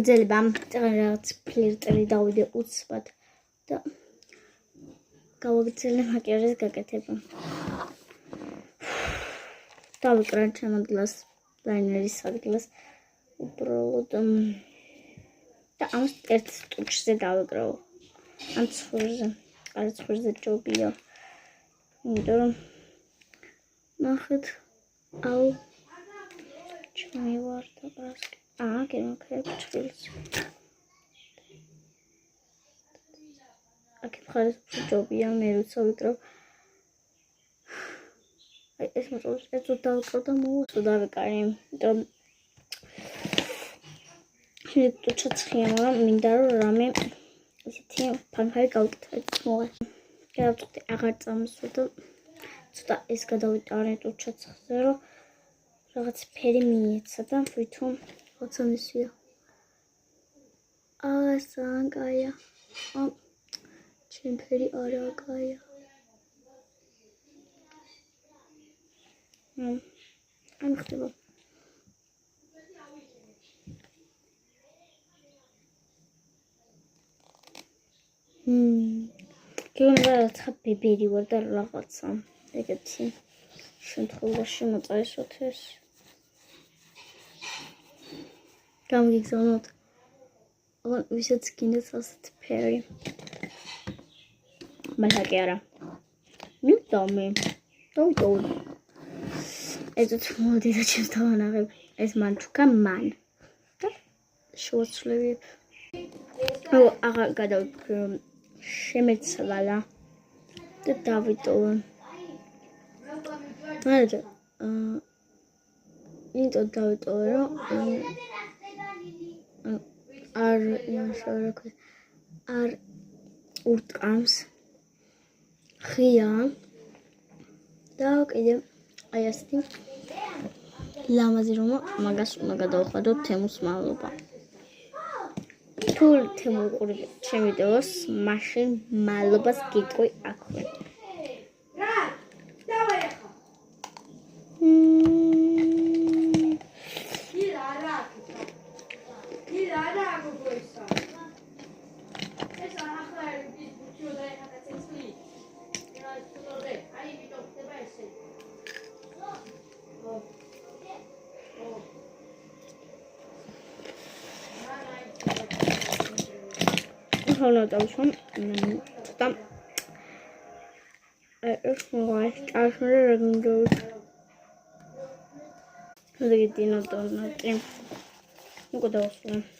გაგრძელება ამ რაღაც ფლირტელი დავიდე უცბად და გავაგრძელე მაკიაჟის გაკეთება. დავიკრა ჩემ ადგილას ლაინერის ადგილას უბრალოდ და ამას ერთ ტუჩზე დავიკრავ. ამ ცხვირზე, არა ცხვირზე ჯობია. იმიტომ რომ ნახეთ, აუ ჩემი ვარდა პრასკი. გემქრებ ჩხილს. აქ მხარეს ჯობია მე როცა ვიკრავ. აი ეს მოწოლს ეს დავიკრავ და მოუსწო დავიკარი. იმიტომ რომ ტუჩაცხია, მაგრამ მინდა რომ რამე ისეთი ფანფარი გავკეთოთ მოვა. გავწყვეტი აღარ წამოსვა და ცოტა ეს გადავიტანე ტუჩაცხზე, რომ რაღაც ფერი მიეცა და ვითომ როცა მისვია. ძალიან კაია. ჩემ ფერი არაა კაია. ამ ხდება. გეუბნება რაცა ბებერი ვარ და რაღაცა ეგეთი შემთხვევაში მოწაესოთ ეს. გამიგზავნოთ. აღარ ვისაც გინდათ ასეთი ფერი. მაგრამ კი არა. მიდამე. დავიტოვე. ეცოთ მოდი და ჩემს დავანაღებ. ეს მან თქა მან. და შევაცვლებ. აღარ გადავიქრე რომ შემეცვალა და დავიტოვე. მაგრამ იმიტომ დავიტოვე რომ არ ურტყამს ხია და კიდე აი ასეთი ლამაზი რომ მაგას უნდა გადავხადოთ თემუს მადლობა. თუ თემუ უყურებთ ჩემ ვიდეოს, მაშინ მადლობას გიტყვი აქვე. Hold on, ცოტა ეს მოაი ჭაშური რეგუნდოს. ზეგი დინოტონატი. უკო დავასრულე.